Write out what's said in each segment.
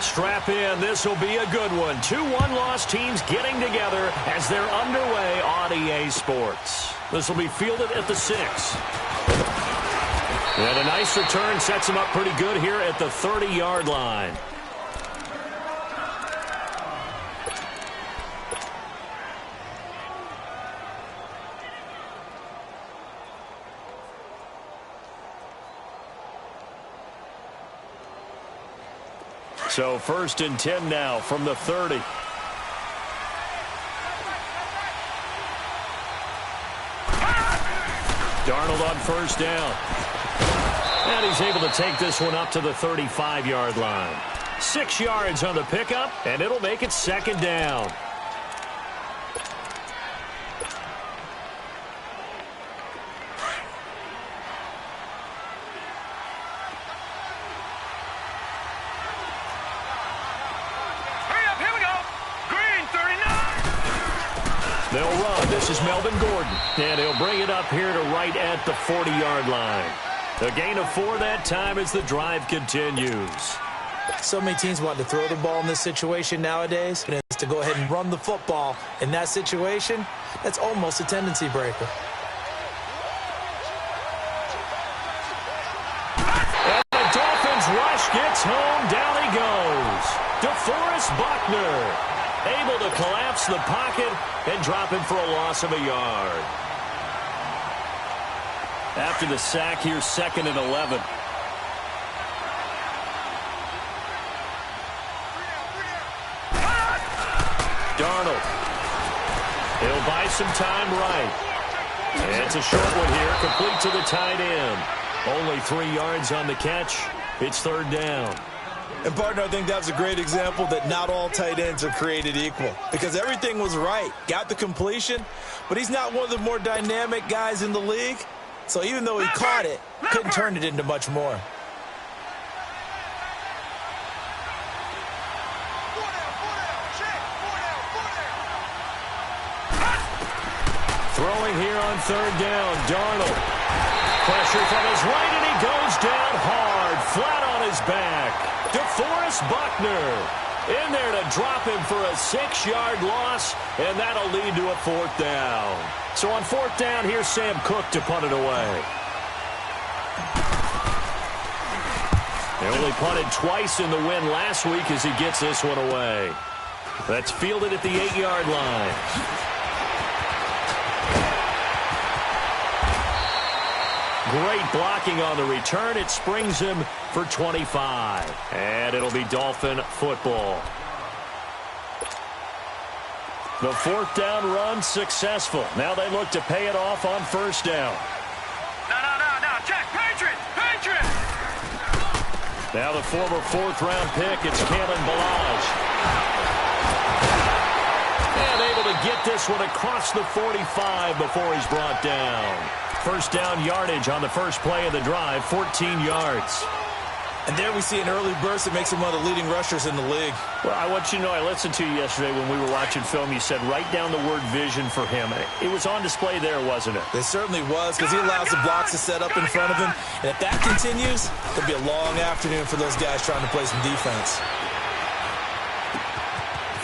Strap in. This will be a good one. 2 one-loss teams getting together as they're underway on EA Sports. This will be fielded at the 6. And a nice return sets him up pretty good here at the 30-yard line. So 1st and 10 now from the 30. Darnold on 1st down. And he's able to take this one up to the 35-yard line. 6 yards on the pickup, and it'll make it 2nd down. They'll run. This is Melvin Gordon. And he'll bring it up here to right at the 40-yard line. A gain of 4 that time as the drive continues. So many teams want to throw the ball in this situation nowadays. But it's to go ahead and run the football. In that situation, that's almost a tendency breaker. And the Dolphins rush gets home. Down he goes. DeForest Buckner able to collapse the pocket and drop him for a loss of a yard. After the sack, here's 2nd and 11. Darnold. He'll buy some time right. And it's a short one here, complete to the tight end. Only 3 yards on the catch. It's 3rd down. And, partner, I think that's a great example that not all tight ends are created equal. Because everything was right. Got the completion, but he's not one of the more dynamic guys in the league. So even though he caught it, couldn't turn it into much more. Throwing here on 3rd down, Darnold. Pressure from his right, and he goes down hard, flat on his back. DeForest Buckner in there to drop him for a 6-yard loss, and that'll lead to a 4th down. So on 4th down, here's Sam Cook to punt it away. They only punted twice in the win last week as he gets this one away. That's fielded at the 8-yard line. Great blocking on the return. It springs him for 25. And it'll be Dolphin football. The 4th down run successful. Now they look to pay it off on 1st down. No. Check. Patriot. Now the former 4th-round pick, it's Kalen Ballage. And able to get this one across the 45 before he's brought down. 1st down yardage on the first play of the drive, 14 yards. And there we see an early burst that makes him one of the leading rushers in the league. Well, I want you to know, I listened to you yesterday when we were watching film. You said write down the word vision for him. It was on display there, wasn't it? It certainly was, because he allows the blocks to set up in front of him. And if that continues, it'll be a long afternoon for those guys trying to play some defense.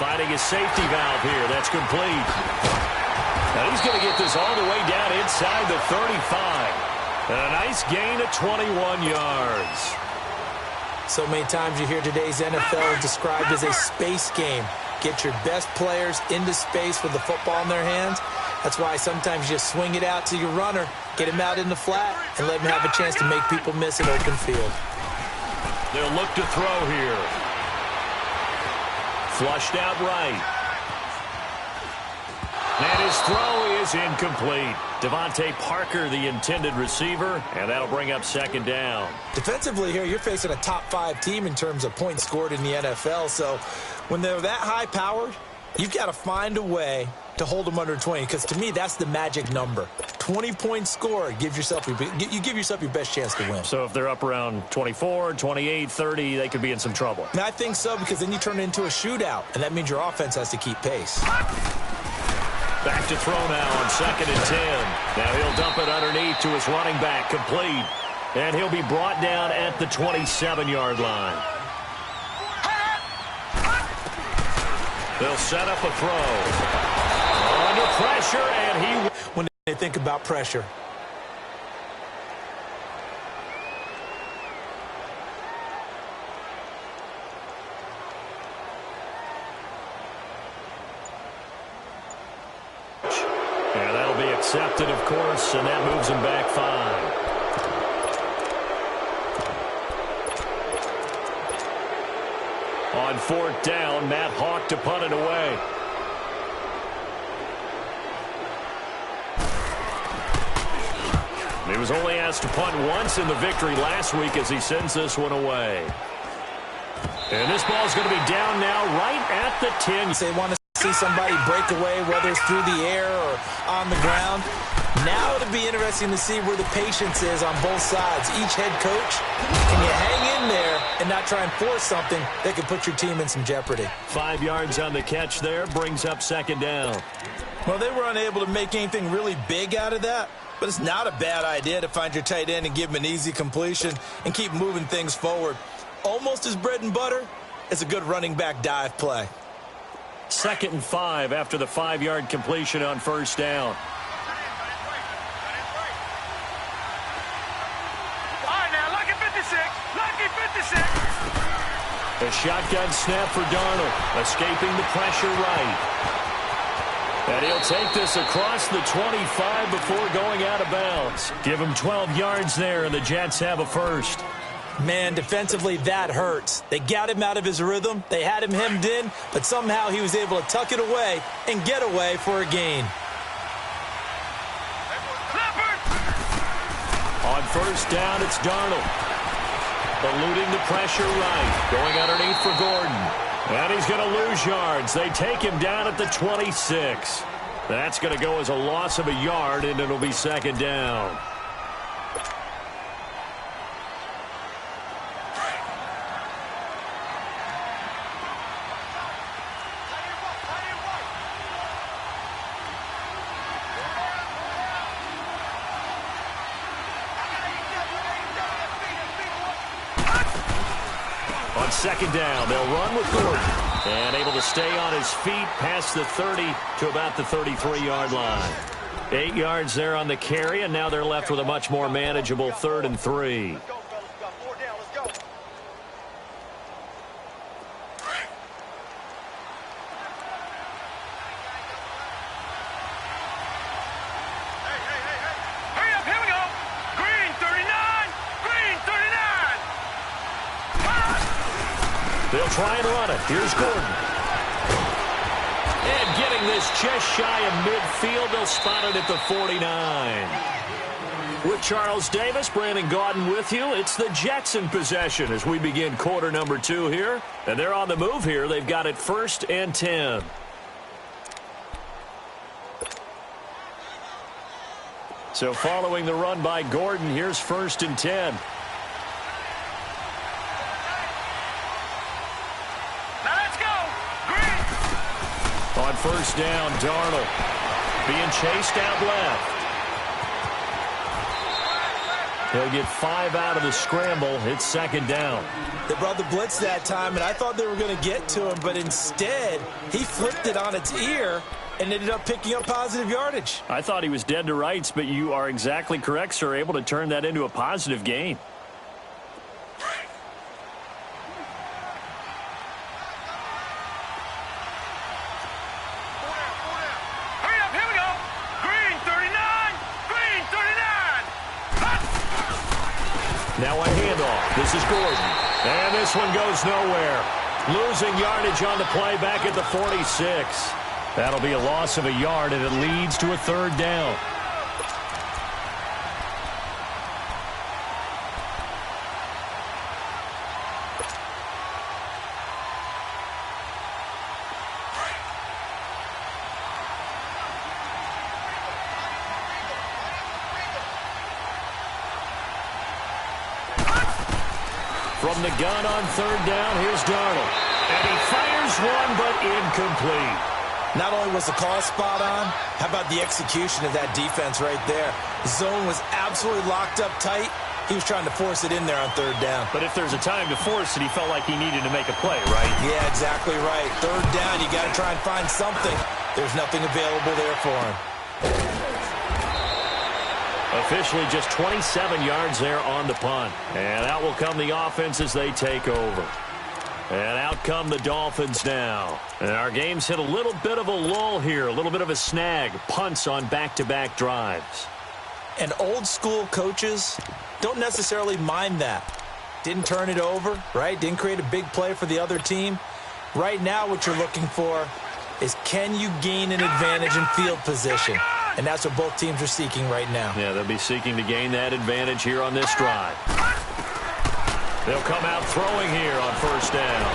Finding a safety valve here. That's complete. Now he's going to get this all the way down inside the 35. And a nice gain of 21 yards. So many times you hear today's NFL described as a space game. Get your best players into space with the football in their hands. That's why sometimes you just swing it out to your runner, get him out in the flat, and let him have a chance to make people miss an open field. They'll look to throw here. Flushed out right. And his throw is incomplete. Devontae Parker, the intended receiver, and that'll bring up 2nd down. Defensively here, you're facing a top-5 team in terms of points scored in the NFL. So when they're that high-powered, you've got to find a way to hold them under 20, because to me, that's the magic number. 20 points scored, you give yourself your best chance to win. So if they're up around 24, 28, 30, they could be in some trouble. And I think so, because then you turn it into a shootout, and that means your offense has to keep pace. Back to throw now on 2nd and 10. Now he'll dump it underneath to his running back, complete. And he'll be brought down at the 27-yard line. They'll set up a throw. Under pressure, and he... When they think about pressure. Yeah, that'll be accepted, of course, and that moves him back 5. On 4th down, Matt Hawk to punt it away. He was only asked to punt once in the victory last week as he sends this one away. And this ball's going to be down now right at the 10. They want to see somebody break away, whether it's through the air or on the ground. Now it'll be interesting to see where the patience is on both sides. Each head coach, can you hang in there and not try and force something that could put your team in some jeopardy? 5 yards on the catch there, brings up 2nd down. Well, they were unable to make anything really big out of that, but it's not a bad idea to find your tight end and give him an easy completion and keep moving things forward. Almost as bread and butter as a good running back dive play. 2nd and 5 after the 5-yard completion on 1st down. A shotgun snap for Darnold, escaping the pressure right. And he'll take this across the 25 before going out of bounds. Give him 12 yards there, and the Jets have a first. Man, defensively, that hurts. They got him out of his rhythm. They had him hemmed in, but somehow he was able to tuck it away and get away for a gain. On 1st down, it's Darnold. Eluding the pressure right. Going underneath for Gordon. And he's going to lose yards. They take him down at the 26. That's going to go as a loss of a yard, and it'll be 2nd down. On 2nd down, they'll run with Gordon. And able to stay on his feet past the 30 to about the 33-yard line. 8 yards there on the carry, and now they're left with a much more manageable 3rd and 3. They'll try and run it. Here's Gordon. And getting this just shy of midfield, they'll spot it at the 49. With Charles Davis, Brandon Gaudin with you. It's the Jets in possession as we begin quarter number 2 here. And they're on the move here. They've got it 1st and 10. So following the run by Gordon, here's 1st and 10. On 1st down, Darnold being chased out left. He'll get 5 out of the scramble. It's 2nd down. They brought the blitz that time, and I thought they were going to get to him, but instead he flipped it on its ear and ended up picking up positive yardage. I thought he was dead to rights, but you are exactly correct, sir. Able to turn that into a positive gain. Now a handoff. This is Gordon. And this one goes nowhere. Losing yardage on the play back at the 46. That'll be a loss of a yard, and it leads to a 3rd down. From the gun on 3rd down, here's Darnold. And he fires one, but incomplete. Not only was the call spot on, how about the execution of that defense right there? The zone was absolutely locked up tight, He was trying to force it in there on third down. But if there's a time to force it, he felt like he needed to make a play, right? Yeah, exactly right. Third down, you got to try and find something. There's nothing available there for him. Officially just 27 yards there on the punt. And out will come the offense as they take over. And out come the Dolphins now. And our game's hit a little bit of a lull here, a little bit of a snag. Punts on back-to-back drives. And old school coaches don't necessarily mind that. Didn't turn it over, right? Didn't create a big play for the other team. Right now what you're looking for is, can you gain an advantage in field position? And that's what both teams are seeking right now. Yeah, they'll be seeking to gain that advantage here on this drive. They'll come out throwing here on first down.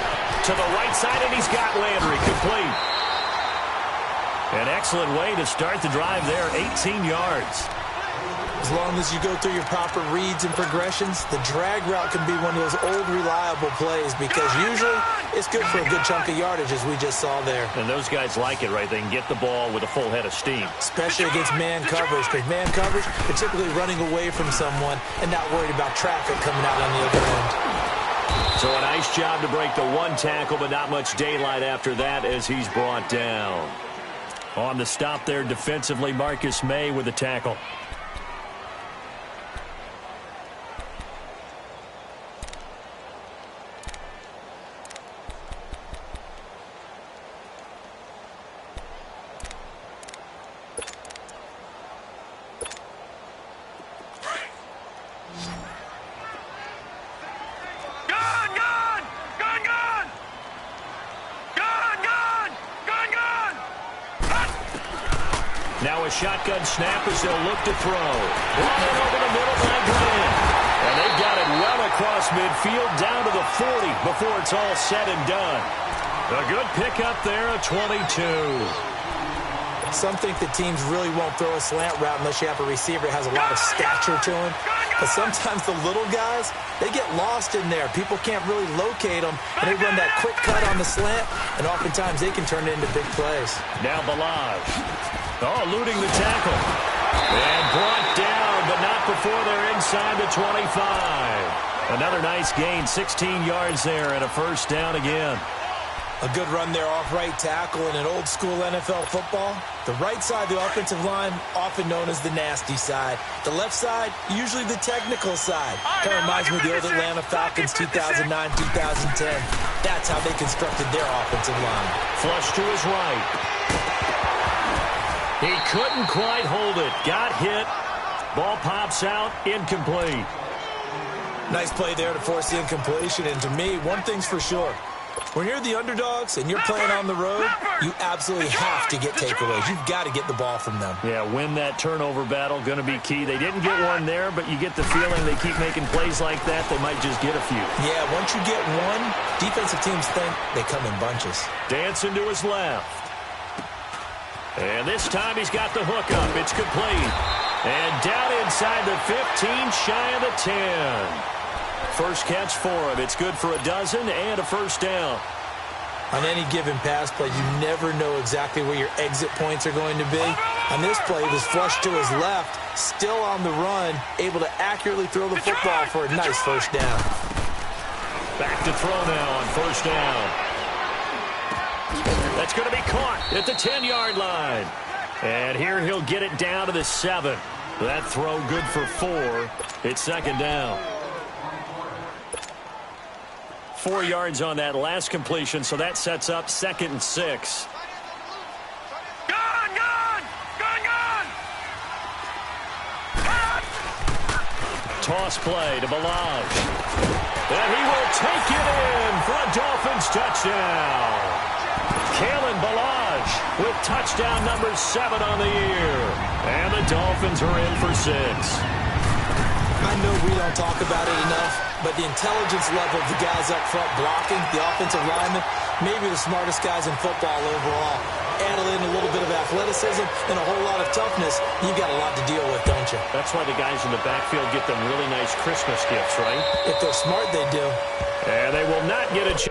To the right side, and he's got Landry complete. An excellent way to start the drive there, 18 yards. As long as you go through your proper reads and progressions, the drag route can be one of those old reliable plays, because usually it's good for a good chunk of yardage, as we just saw there. And those guys like it, right? They can get the ball with a full head of steam. Especially against man coverage, because man coverage, you're typically running away from someone and not worried about traffic coming out on the other end. So a nice job to break the one tackle, but not much daylight after that as he's brought down. On the stop there defensively, Marcus May with the tackle. Now a shotgun snap as they'll look to throw. Running over the middle by Grant. And they've got it well across midfield down to the 40 before it's all said and done. A good pickup there, a 22. Some think that teams really won't throw a slant route unless you have a receiver that has a lot of stature to him. But sometimes the little guys, they get lost in there. People can't really locate them, and they run that quick cut on the slant, and oftentimes they can turn it into big plays. Now Balaj. Oh, eluding the tackle. And brought down, but not before they're inside the 25. Another nice gain, 16 yards there, and a first down again. A good run there off right tackle in an old-school NFL football. The right side of the offensive line, often known as the nasty side. The left side, usually the technical side. Kind of reminds me of the old Atlanta Falcons 2009-2010. That's how they constructed their offensive line. Flush to his right. He couldn't quite hold it. Got hit. Ball pops out. Incomplete. Nice play there to force the incompletion. And to me, one thing's for sure. When you're the underdogs and you're playing on the road, you absolutely have to get takeaways. You've got to get the ball from them. Yeah, win that turnover battle. Going to be key. They didn't get one there, but you get the feeling they keep making plays like that, they might just get a few. Yeah, once you get one, defensive teams think they come in bunches. Dancing to his left. And this time he's got the hook up. It's complete. And down inside the 15, shy of the 10. First catch for him. It's good for a dozen and a first down. On any given pass play, you never know exactly where your exit points are going to be. On this play, he was flushed to his left, still on the run, able to accurately throw the football for a nice first down. Back to throw now on first down. That's going to be caught at the 10-yard line. And here he'll get it down to the 7. That throw good for 4. It's second down. 4 yards on that last completion, so that sets up 2nd and 6. Toss play to Balaj. And he will take it in for a Dolphins touchdown. Kalen Balaj with touchdown number 7 on the year. And the Dolphins are in for 6. I know we don't talk about it enough, but the intelligence level of the guys up front blocking, the offensive linemen, maybe the smartest guys in football overall. Add in a little bit of athleticism and a whole lot of toughness, you've got a lot to deal with, don't you? That's why the guys in the backfield get them really nice Christmas gifts, right? If they're smart, they do. And they will not get a chance.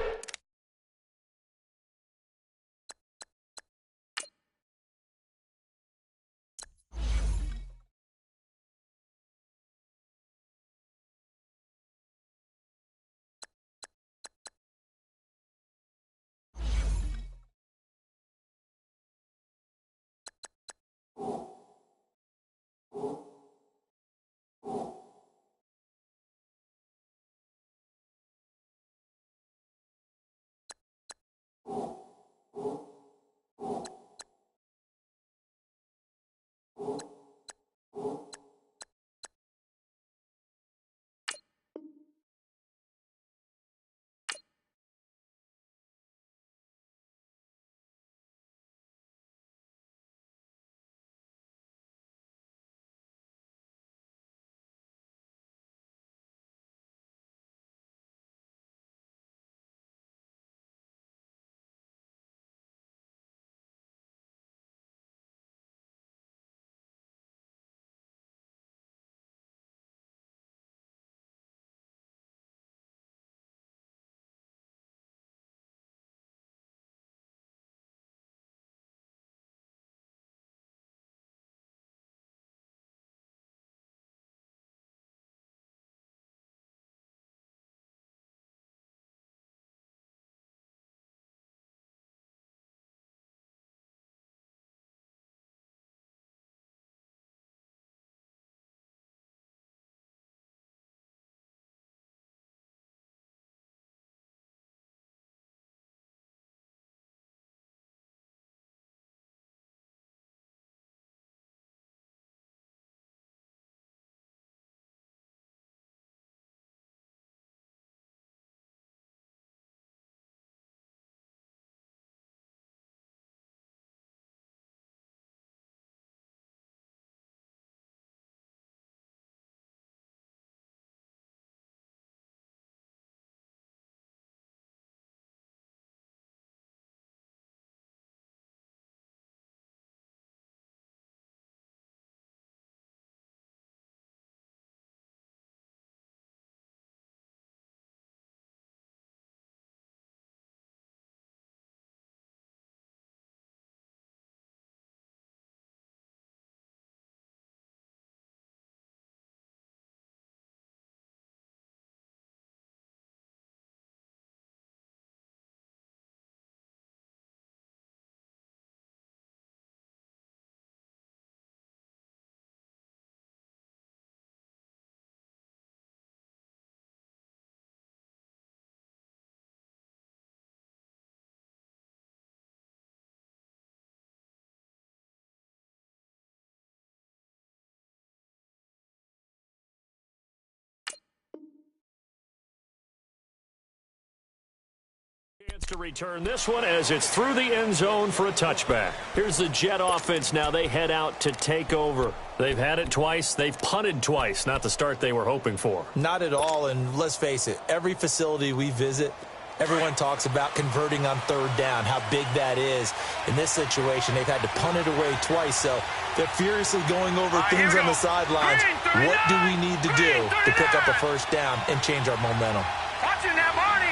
to return this one as it's through the end zone for a touchback. Here's the Jet offense now. They head out to take over. They've had it twice. They've punted twice. Not the start they were hoping for. Not at all, and let's face it, every facility we visit, everyone talks about converting on third down, how big that is. In this situation, they've had to punt it away twice, so they're furiously going over things on the sidelines. What do we need to do to pick up a first down and change our momentum? Watching that, Barney.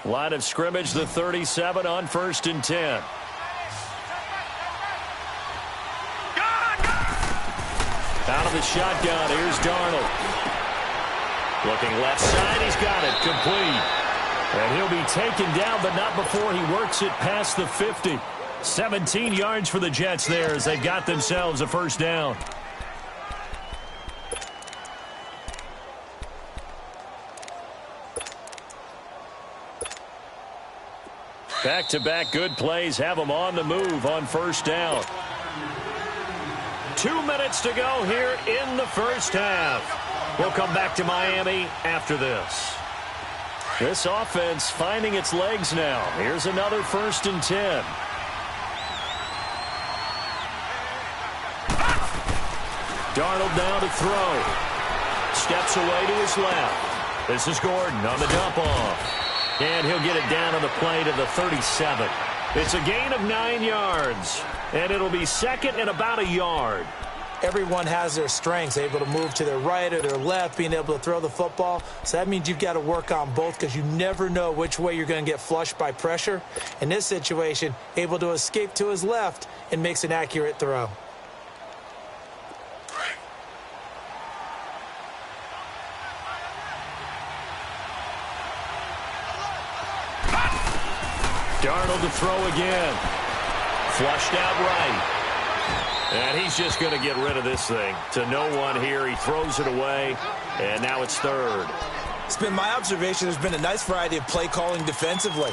Line of scrimmage, the 37 on 1st and 10. Out of the shotgun, here's Darnold. Looking left side, he's got it, complete. And he'll be taken down, but not before he works it past the 50. 17 yards for the Jets there as they've got themselves a first down. Back-to-back good plays have them on the move on first down. 2 minutes to go here in the first half. We'll come back to Miami after this. This offense finding its legs now. Here's another 1st and 10. Darnold now to throw. Steps away to his left. This is Gordon on the dump off. And he'll get it down on the play to the 37. It's a gain of 9 yards. And it'll be second and about a yard. Everyone has their strengths, able to move to their right or their left, being able to throw the football. So that means you've got to work on both because you never know which way you're going to get flushed by pressure. In this situation, able to escape to his left and makes an accurate throw. Darnold to throw again. Flushed out right. And he's just going to get rid of this thing. To no one here. He throws it away. And now it's third. It's been my observation there's been a nice variety of play calling defensively.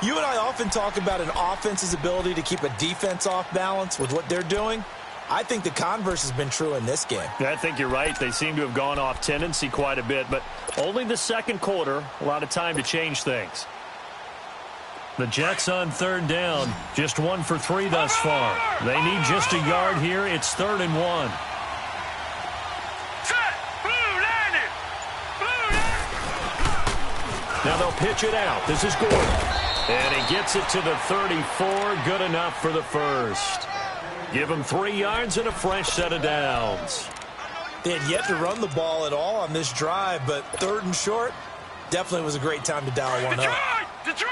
You and I often talk about an offense's ability to keep a defense off balance with what they're doing. I think the converse has been true in this game. I think you're right. They seem to have gone off tendency quite a bit. But only the second quarter. A lot of time to change things. The Jets on third down, just 1 for 3 thus far. They need just a yard here. It's 3rd and 1. Now they'll pitch it out. This is Gordon. And he gets it to the 34. Good enough for the first. Give him 3 yards and a fresh set of downs. They had yet to run the ball at all on this drive, but 3rd and short definitely was a great time to dial one up. Detroit!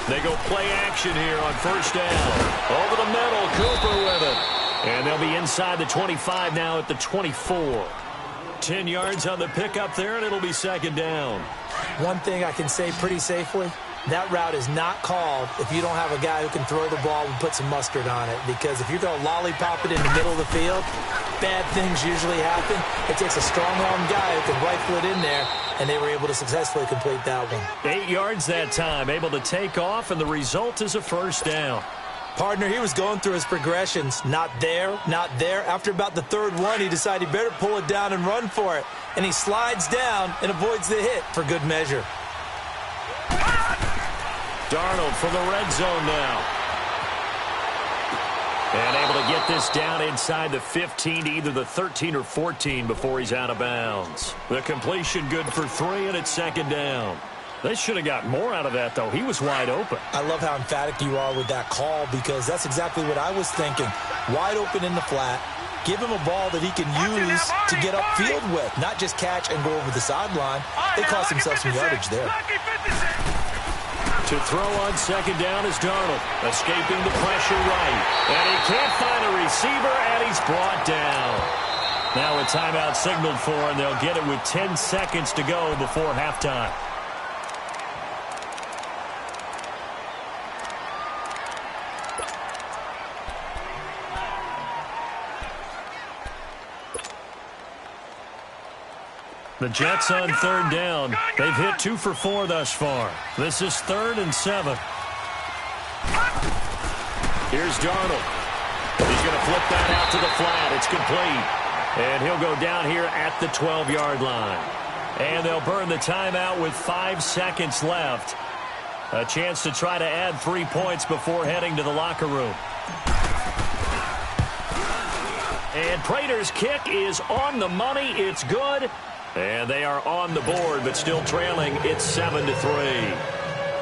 They go play action here on first down. Over the middle, Cooper with it. And they'll be inside the 25 now at the 24. 10 yards on the pickup there, and it'll be second down. One thing I can say pretty safely, that route is not called if you don't have a guy who can throw the ball and put some mustard on it. Because if you're going to lollipop it in the middle of the field, bad things usually happen. It takes a strong-arm guy who can rifle it in there, and they were able to successfully complete that one. 8 yards that time, able to take off, and the result is a first down. Partner, he was going through his progressions. Not there, not there. After about the 3rd one, he decided he better pull it down and run for it. And he slides down and avoids the hit for good measure. Darnold from the red zone now. And able to get this down inside the 15 to either the 13 or 14 before he's out of bounds. The completion good for 3, and it's second down. They should have got more out of that, though. He was wide open. I love how emphatic you are with that call because that's exactly what I was thinking. Wide open in the flat. Give him a ball that he can use to get upfield with, not just catch and go over the sideline. They cost himself some yardage there. To throw on second down is Darnold, escaping the pressure right. And he can't find a receiver, and he's brought down. Now a timeout signaled for, and they'll get it with 10 seconds to go before halftime. The Jets on third down. They've hit 2 for 4 thus far. This is 3rd and 7. Here's Darnold. He's going to flip that out to the flat. It's complete. And he'll go down here at the 12-yard line. And they'll burn the timeout with 5 seconds left. A chance to try to add 3 points before heading to the locker room. And Prater's kick is on the money. It's good. And they are on the board, but still trailing. It's 7-3.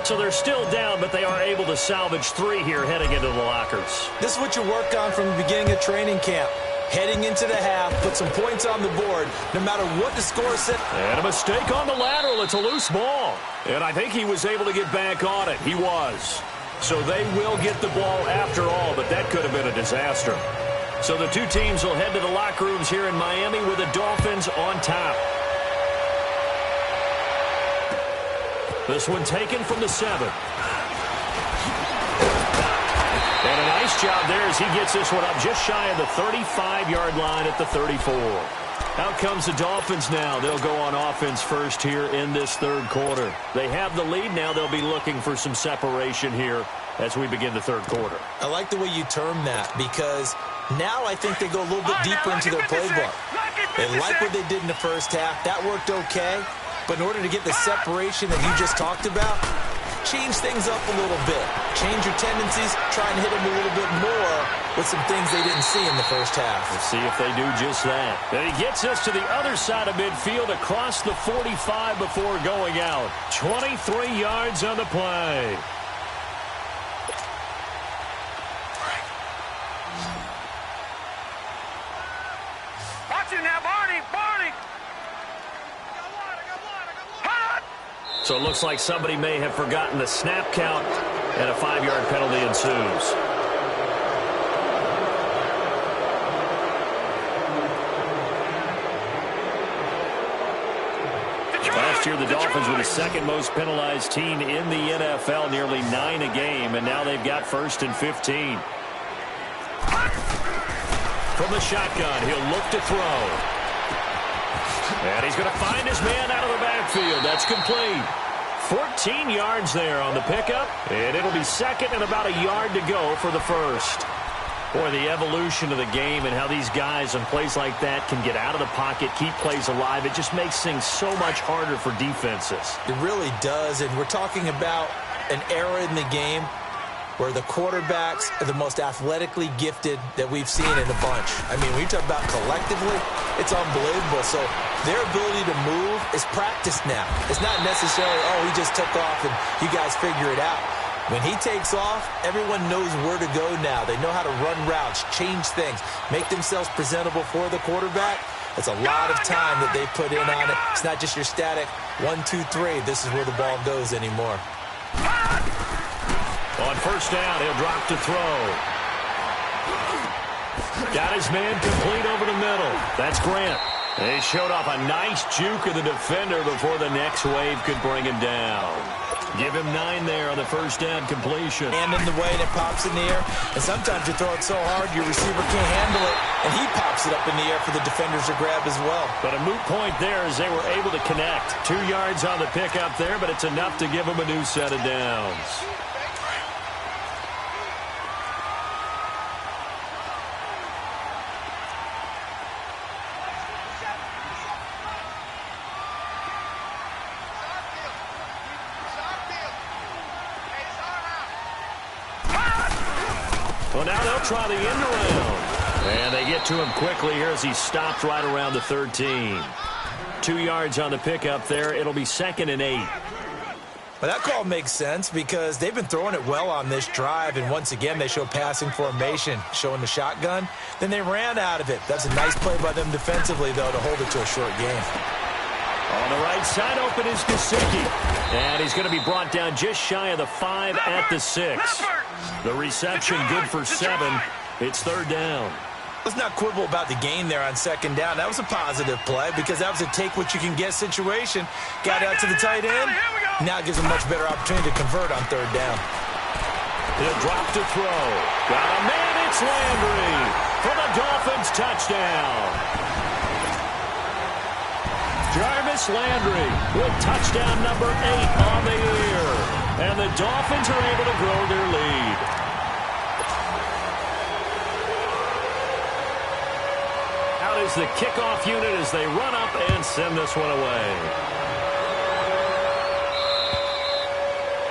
So they're still down, but they are able to salvage 3 here heading into the lockers. This is what you work on from the beginning of training camp. Heading into the half, put some points on the board, no matter what the score said. And a mistake on the lateral. It's a loose ball. And I think he was able to get back on it. He was. So they will get the ball after all, but that could have been a disaster. So the two teams will head to the locker rooms here in Miami with the Dolphins on top. This one taken from the 7. And a nice job there as he gets this one up just shy of the 35-yard line at the 34. Out comes the Dolphins now. They'll go on offense first here in this third quarter. They have the lead now. They'll be looking for some separation here as we begin the third quarter. I like the way you term that because now I think they go a little bit deeper into their playbook. They like what they did in the first half. That worked okay. But in order to get the separation that you just talked about, change things up a little bit. Change your tendencies. Try and hit them a little bit more with some things they didn't see in the first half. We'll see if they do just that. And he gets us to the other side of midfield across the 45 before going out. 23 yards on the play. Watch it now, Barney. Barney. So it looks like somebody may have forgotten the snap count, and a 5-yard penalty ensues. Last year, the Dolphins were the second most penalized team in the NFL, nearly 9 a game, and now they've got 1st and 15. From the shotgun, he'll look to throw. And he's going to find his man out of the backfield. That's complete. 14 yards there on the pickup. And it'll be second and about a yard to go for the first. Boy, the evolution of the game and how these guys on plays like that can get out of the pocket, keep plays alive. It just makes things so much harder for defenses. It really does. And we're talking about an era in the game where the quarterbacks are the most athletically gifted that we've seen in a bunch. I mean, when you talk about collectively, it's unbelievable. So their ability to move is practiced now. It's not necessarily, oh, he just took off and you guys figure it out. When he takes off, everyone knows where to go now. They know how to run routes, change things, make themselves presentable for the quarterback. It's a lot of time that they put in on it. It's not just your static 1, 2, 3. This is where the ball goes anymore. On first down, he'll drop to throw. Got his man complete over the middle. That's Grant. They showed off a nice juke of the defender before the next wave could bring him down. Give him 9 there on the first down completion. And in the way that pops in the air. And sometimes you throw it so hard your receiver can't handle it. And he pops it up in the air for the defenders to grab as well. But a moot point there as they were able to connect. 2 yards on the pickup there, but it's enough to give them a new set of downs. Well, now they'll try the end around. And they get to him quickly here as he stopped right around the 13. 2 yards on the pickup there. It'll be 2nd and 8. Well, that call makes sense because they've been throwing it well on this drive, and once again they show passing formation, showing the shotgun. Then they ran out of it. That's a nice play by them defensively, though, to hold it to a short game. On the right side, open is Gesicki. And he's going to be brought down just shy of the 5 at the 6. The reception good for 7. It's 3rd down. Let's not quibble about the gain there on 2nd down. That was a positive play because that was a take-what-you-can-get situation. Got out to the tight end. Now it gives him a much better opportunity to convert on 3rd down. He'll drop to throw. Got a man, it's Landry for the Dolphins touchdown. Jarvis Landry with touchdown number 8 on the year. And the Dolphins are able to grow their lead. is the kickoff unit as they run up and send this one away.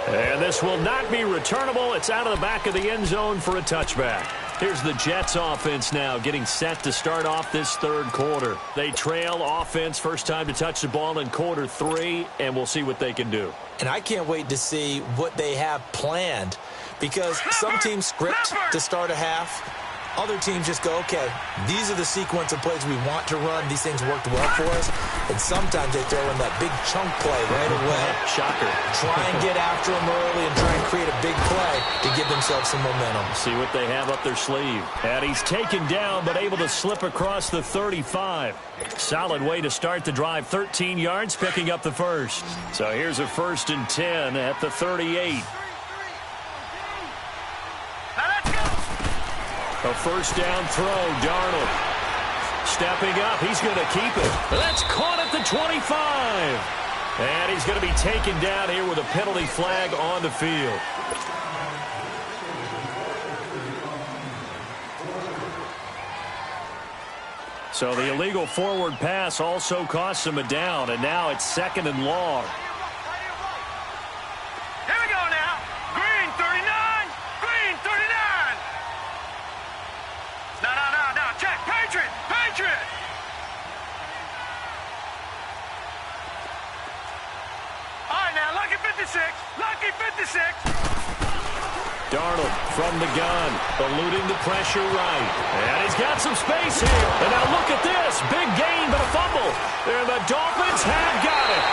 And this will not be returnable. It's out of the back of the end zone for a touchback. Here's the Jets offense now getting set to start off this third quarter. They trail offense first time to touch the ball in quarter 3, and we'll see what they can do. And I can't wait to see what they have planned, because some teams script to start a half. Other teams just go, okay, these are the sequence of plays we want to run. These things worked well for us. And sometimes they throw in that big chunk play right away. Shocker. Try and get after them early and try and create a big play to give themselves some momentum. See what they have up their sleeve. And he's taken down but able to slip across the 35. Solid way to start the drive. 13 yards, picking up the first. So here's a 1st and 10 at the 38. A first down throw, Darnold. Stepping up, he's going to keep it. That's caught at the 25. And he's going to be taken down here with a penalty flag on the field. So the illegal forward pass also costs him a down, and now it's 2nd and long. Here we go now. Green 39. Green 39. No. Check. Patriot. All right, now, lucky 56. Lucky 56. Darnold from the gun, eluding the pressure right. And he's got some space here. And now look at this. Big gain, but a fumble. And the Dolphins have got it.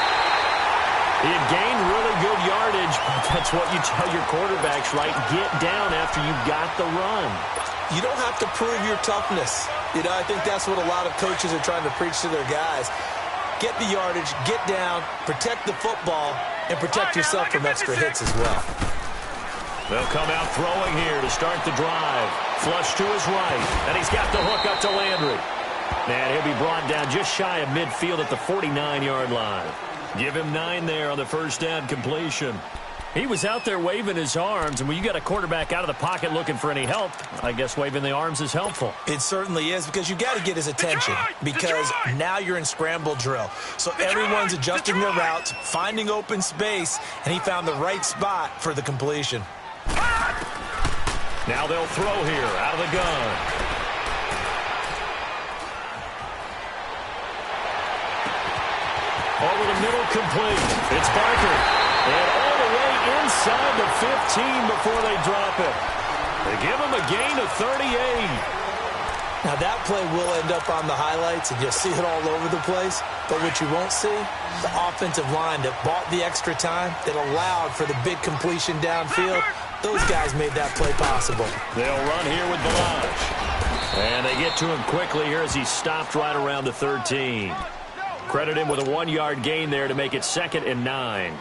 He had gained really good yardage, but that's what you tell your quarterbacks, right? Get down after you got the run. You don't have to prove your toughness. I think that's what a lot of coaches are trying to preach to their guys. Get the yardage, get down, protect the football, and protect yourself from extra hits as well. They'll come out throwing here to start the drive. Flush to his right, and he's got the hook up to Landry. And he'll be brought down just shy of midfield at the 49-yard line. Give him 9 there on the first down completion. He was out there waving his arms, and when you got a quarterback out of the pocket looking for any help, I guess waving the arms is helpful. It certainly is, because you got to get his attention, because now you're in scramble drill. So everyone's adjusting their routes, finding open space, and he found the right spot for the completion. Now they'll throw here out of the gun. Over the middle, complete. It's Barker. And all the way inside the 15 before they drop it. They give him a gain of 38. Now that play will end up on the highlights, and you'll see it all over the place. But what you won't see, the offensive line that bought the extra time, that allowed for the big completion downfield. Those guys made that play possible. They'll run here with Balaj. And they get to him quickly here as he stopped right around the 13. Credit him with a 1-yard gain there to make it 2nd and 9.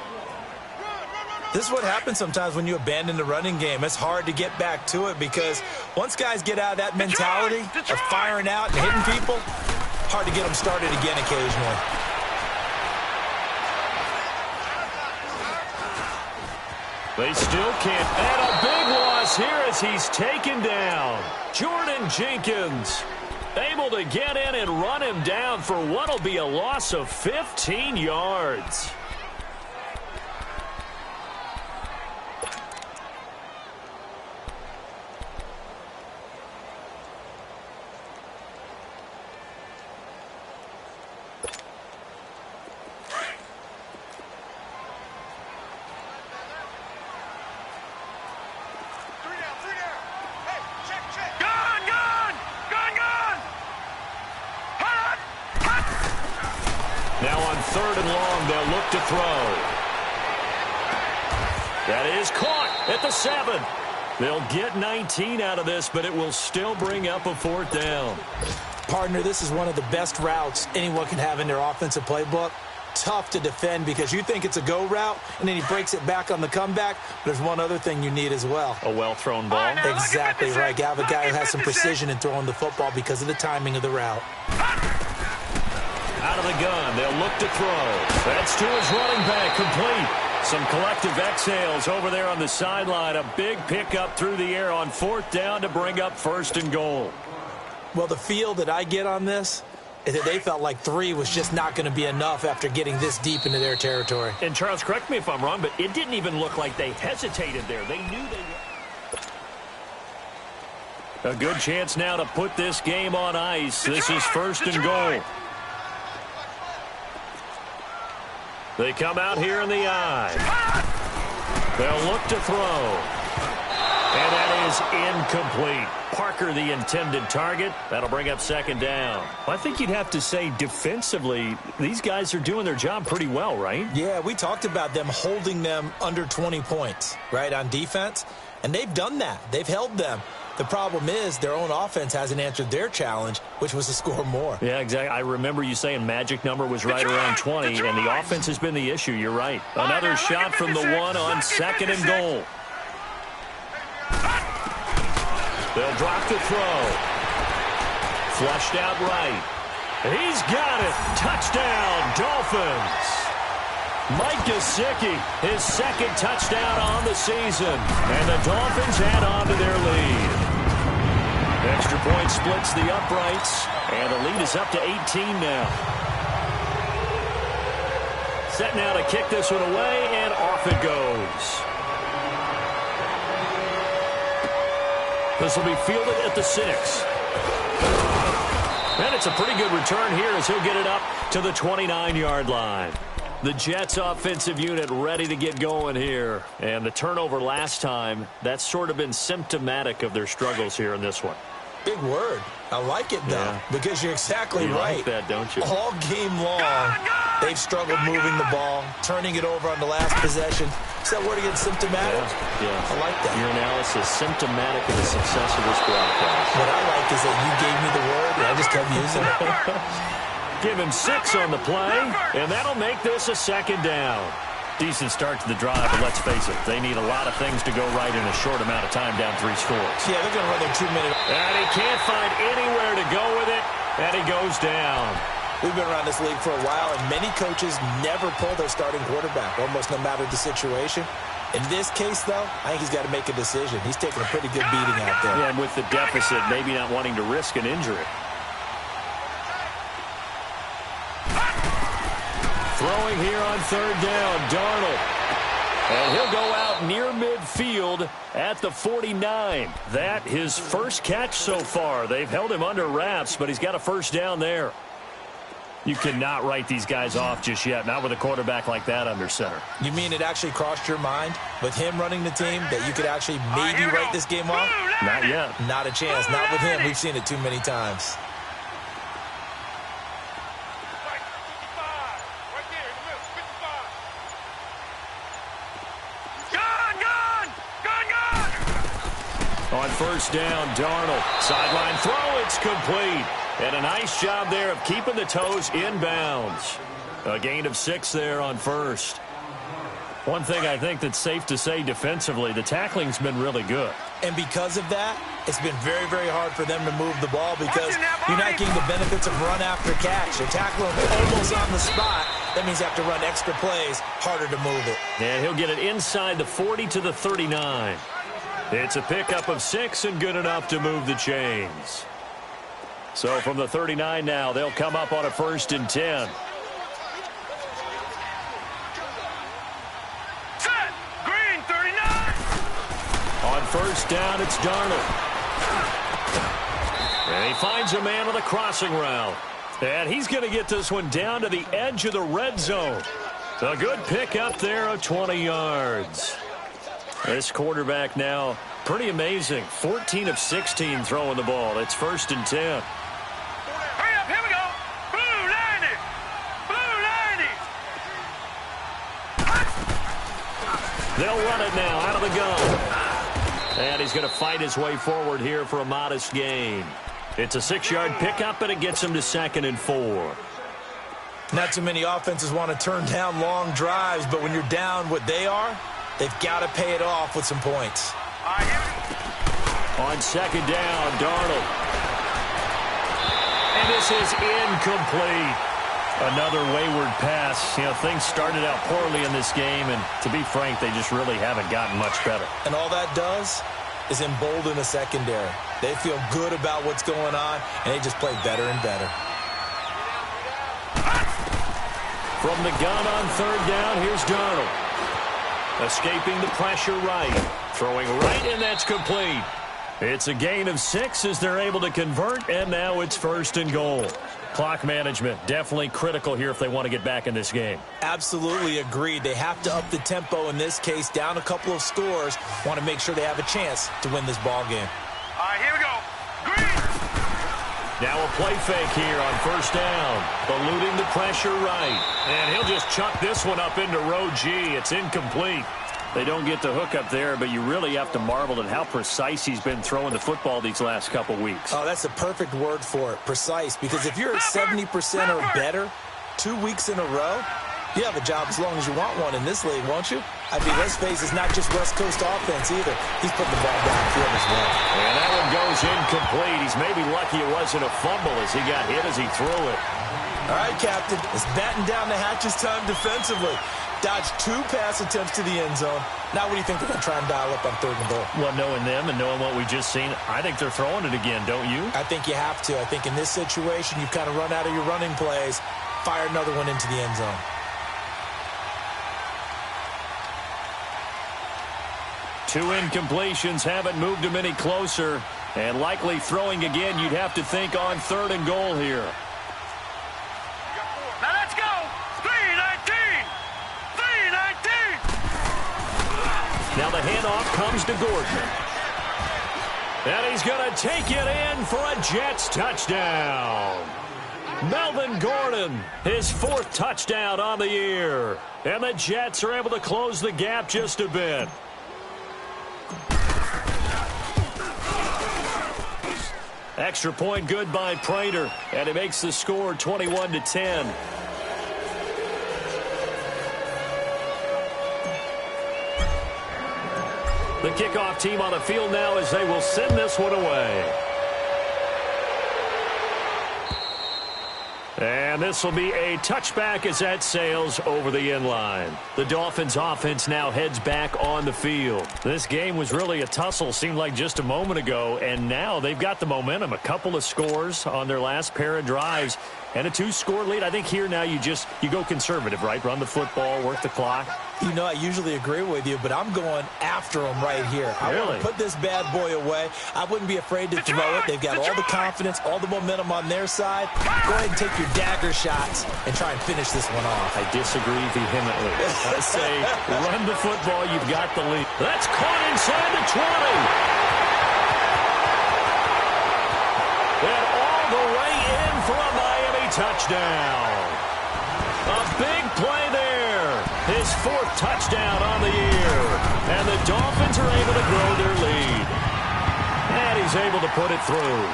This is what happens sometimes when you abandon the running game. It's hard to get back to it, because once guys get out of that mentality of firing out and hitting people, hard to get them started again occasionally. They still can't. And a big loss here as he's taken down. Jordan Jenkins able to get in and run him down for what will be a loss of 15 yards. Now on 3rd and long, they'll look to throw. That is caught at the 7. They'll get 19 out of this, but it will still bring up a 4th down. Partner, this is one of the best routes anyone can have in their offensive playbook. Tough to defend because you think it's a go route, and then he breaks it back on the comeback. There's one other thing you need as well. A well-thrown ball. Exactly right. You have a guy who has some precision in throwing the football because of the timing of the route. Out of the gun, they'll look to throw. That's to his running back, complete. Some collective exhales over there on the sideline. A big pickup through the air on 4th down to bring up 1st and goal. Well, the feel that I get on this, is that they felt like 3 was just not going to be enough after getting this deep into their territory. And Charles, correct me if I'm wrong, but it didn't even look like they hesitated there. They knew they were. A good chance now to put this game on ice. This is first and goal. They come out here in the eye. They'll look to throw. And that is incomplete. Parker, the intended target. That'll bring up second down. I think you'd have to say defensively, these guys are doing their job pretty well, right? Yeah, we talked about them holding them under 20 points, right, on defense. And they've done that. They've held them. The problem is their own offense hasn't answered their challenge, which was to score more. Yeah, exactly. I remember you saying magic number was right around 20, and the offense has been the issue. You're right. Another shot from the one on second and goal. They'll drop the throw. Flushed out right. He's got it. Touchdown, Dolphins. Mike Gesicki, his second touchdown on the season. And the Dolphins add on to their lead. Extra point splits the uprights. And the lead is up to 18 now. Set now to kick this one away, and off it goes. This will be fielded at the 6. And it's a pretty good return here as he'll get it up to the 29-yard line. The Jets offensive unit ready to get going here. And the turnover last time, that's sort of been symptomatic of their struggles here in this one. Big word. I like it, though, because you're exactly right. You like that, don't you? All game long, they've struggled moving the ball, turning it over on the last possession. Is that word again, symptomatic? Yeah. I like that. Your analysis, symptomatic of the success of this broadcast. What I like is that you gave me the word, and I just kept using it. Give him 6 on the play, and that'll make this a second down. Decent start to the drive, but let's face it, they need a lot of things to go right in a short amount of time down 3 scores. Yeah, they're going to run their 2-minute. And he can't find anywhere to go with it, and he goes down. We've been around this league for a while, and many coaches never pull their starting quarterback, almost no matter the situation. In this case, though, I think he's got to make a decision. He's taking a pretty good beating out there. Yeah, and with the deficit, maybe not wanting to risk an injury. Throwing here on third down, Darnold. And he'll go out near midfield at the 49. That his first catch so far. They've held him under wraps, but he's got a first down there. You cannot write these guys off just yet, not with a quarterback like that under center. You mean it actually crossed your mind with him running the team that you could actually maybe write this game off? Not yet. Not a chance. Not with him. We've seen it too many times. On first down, Darnold. Sideline throw, it's complete. And a nice job there of keeping the toes inbounds. A gain of 6 there on first. One thing I think that's safe to say defensively, the tackling's been really good. And because of that, it's been very, very hard for them to move the ball because you're not getting the benefits of run after catch. You're tackling almost on the spot. That means you have to run extra plays, harder to move it. And he'll get it inside the 40 to the 39. It's a pickup of 6 and good enough to move the chains. So from the 39 now, they'll come up on a 1st and 10. Set. Green 39. On first down, it's Darnold. And he finds a man on the crossing route. And he's going to get this one down to the edge of the red zone. A good pickup there of 20 yards. This quarterback now, pretty amazing. 14 of 16 throwing the ball. It's 1st and 10. Hurry up, here we go. Blue 90. Blue 90. They'll run it now out of the gun. And he's going to fight his way forward here for a modest gain. It's a 6-yard pickup, and it gets him to 2nd and 4. Not too many offenses want to turn down long drives, but when you're down what they are, they've got to pay it off with some points. On second down, Darnold. And this is incomplete. Another wayward pass. You know, things started out poorly in this game, and to be frank, they just really haven't gotten much better. And all that does is embolden the secondary. They feel good about what's going on, and they just play better and better. From the gun on third down, here's Darnold. Escaping the pressure right. Throwing right, and that's complete. It's a gain of 6 as they're able to convert, and now it's 1st and goal. Clock management, definitely critical here if they want to get back in this game. Absolutely agreed. They have to up the tempo in this case, down a couple of scores. Want to make sure they have a chance to win this ball game. All right, here we go. Green. Now a play fake here on 1st down. Eluding the pressure right. And he'll just chuck this one up into row G. It's incomplete. They don't get the hook up there, but you really have to marvel at how precise he's been throwing the football these last couple weeks. Oh, that's a perfect word for it, precise, because if you're at 70% or better 2 weeks in a row, you have a job as long as you want one in this league, won't you? I mean, let's face it, it's not just West Coast offense either. He's putting the ball downfield as well. And that one goes incomplete. He's maybe lucky it wasn't a fumble as he got hit as he threw it. All right, Captain, it's batten down the hatches time defensively. Dodged 2 pass attempts to the end zone. Now what do you think they're going to try and dial up on 3rd and goal? Well, knowing them and knowing what we just seen, I think they're throwing it again, don't you? I think you have to. I think in this situation, you've kind of run out of your running plays. Fire another one into the end zone. Two incompletions haven't moved him any closer. And likely throwing again, you'd have to think on 3rd and goal here. Now let's go. 3-19. 3-19. Now the handoff comes to Gordon. And he's going to take it in for a Jets touchdown. Melvin Gordon, his 4th touchdown on the year. And the Jets are able to close the gap just a bit. Extra point good by Prater, and it makes the score 21-10. The kickoff team on the field now as they will send this one away. And this will be a touchback as that sails over the end line. The Dolphins offense now heads back on the field. This game was really a tussle, seemed like just a moment ago, and now they've got the momentum. A couple of scores on their last pair of drives and a 2-score lead. I think here now you go conservative, right? Run the football, work the clock. You know, I usually agree with you, but I'm going after them right here. I want to put this bad boy away. I wouldn't be afraid to throw it. They've got all the confidence, all the momentum on their side. Go ahead and take your dagger shots and try and finish this one off. I disagree vehemently. I say run the football. You've got the lead. That's caught inside the 20. And all the way in for a Miami touchdown. A big play there. His 4th touchdown on the year. And the Dolphins are able to grow their lead. And he's able to put it through.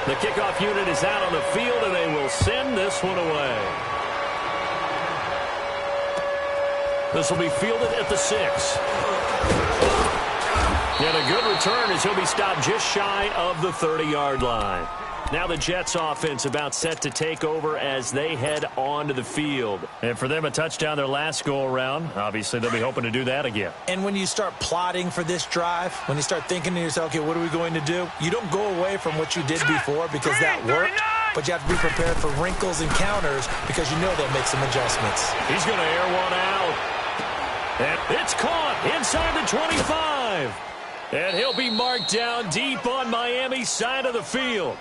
The kickoff unit is out on the field, and they will send this one away. This will be fielded at the 6. And a good return as he'll be stopped just shy of the 30-yard line. Now the Jets offense about set to take over as they head onto the field. And for them, a touchdown their last go-around. Obviously, they'll be hoping to do that again. And when you start plotting for this drive, when you start thinking to yourself, okay, what are we going to do? You don't go away from what you did before because that worked. But you have to be prepared for wrinkles and counters because you know they'll make some adjustments. He's going to air one out. And it's caught inside the 25. And he'll be marked down deep on Miami's side of the field.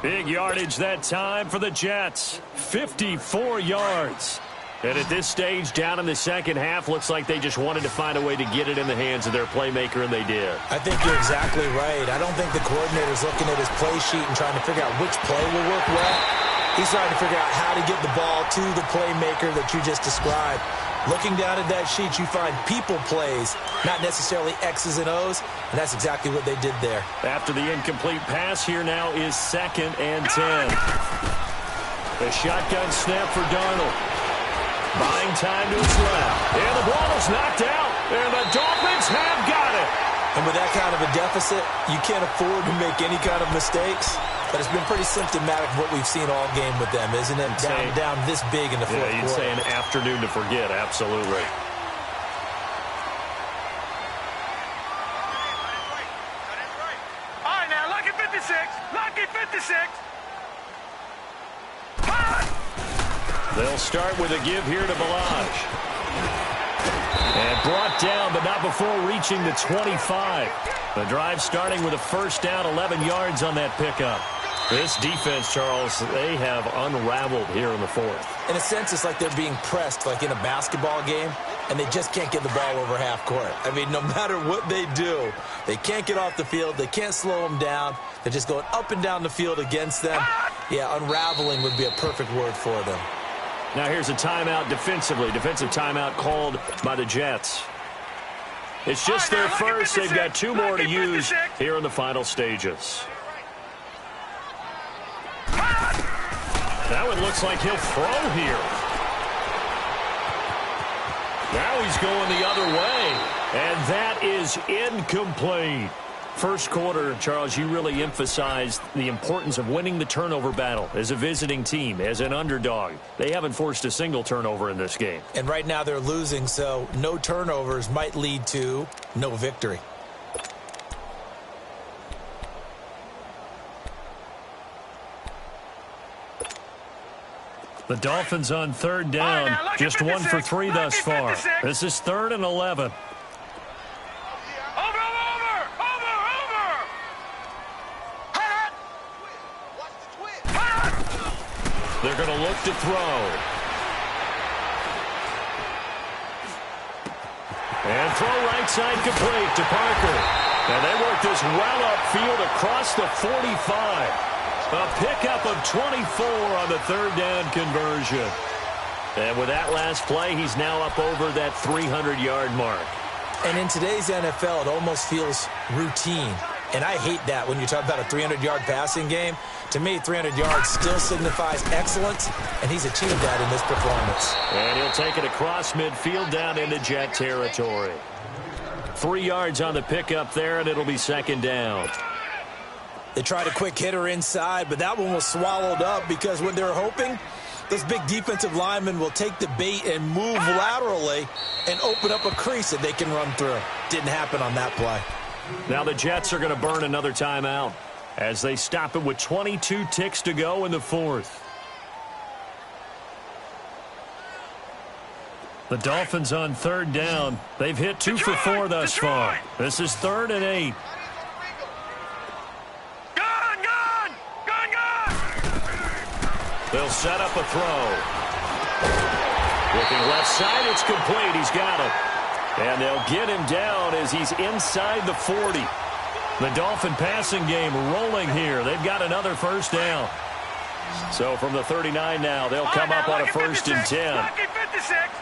Big yardage that time for the Jets. 54 yards. And at this stage, down in the second half, looks like they just wanted to find a way to get it in the hands of their playmaker, and they did. I think you're exactly right. I don't think the coordinator's looking at his play sheet and trying to figure out which play will work well. He's trying to figure out how to get the ball to the playmaker that you just described. Looking down at that sheet, you find people plays, not necessarily X's and O's, and that's exactly what they did there. After the incomplete pass, here now is 2nd and 10. The shotgun snap for Darnold. Buying time to his left. And the ball is knocked out, and the Dolphins have got it. And with that kind of a deficit, you can't afford to make any kind of mistakes. But it's been pretty symptomatic of what we've seen all game with them, isn't it? Down this big in the fourth quarter. You'd say an afternoon to forget, absolutely. All right, now, lucky 56. Lucky 56. They'll start with a give here to Balaj. And brought down, but not before reaching the 25. The drive starting with a first down, 11 yards on that pickup. This defense, Charles, they have unraveled here in the fourth. In a sense, it's like they're being pressed, like in a basketball game, and they just can't get the ball over half court. I mean, no matter what they do, they can't get off the field. They can't slow them down. They're just going up and down the field against them. Yeah, unraveling would be a perfect word for them. Now here's a timeout defensively. Defensive timeout called by the Jets. It's just their first. They've got 2 more to use here in the final stages. That one looks like he'll throw here. Now he's going the other way. And that is incomplete. First quarter, Charles, you really emphasized the importance of winning the turnover battle as a visiting team, as an underdog. They haven't forced a single turnover in this game. And right now they're losing, so no turnovers might lead to no victory. The Dolphins on third down, just 1 for 3 thus far. This is 3rd and 11. They're going to look to throw. And throw right side complete to Parker. And they work this well upfield across the 45. A pickup of 24 on the 3rd down conversion. And with that last play, he's now up over that 300-yard mark. And in today's NFL, it almost feels routine. And I hate that when you talk about a 300-yard passing game. To me, 300 yards still signifies excellence, and he's achieved that in this performance. And he'll take it across midfield down into Jet territory. 3 yards on the pickup there, and it'll be 2nd down. They tried a quick hitter inside, but that one was swallowed up because when they're hoping, those big defensive linemen will take the bait and move laterally and open up a crease that they can run through. Didn't happen on that play. Now the Jets are going to burn another timeout as they stop it with 22 ticks to go in the 4th. The Dolphins on 3rd down. They've hit 2 for 4 thus far. This is 3rd and 8. They'll set up a throw. Looking left side, it's complete. He's got it. And they'll get him down as he's inside the 40. The Dolphin passing game rolling here. They've got another first down. So from the 39 now, they'll come up on a 1st and 10.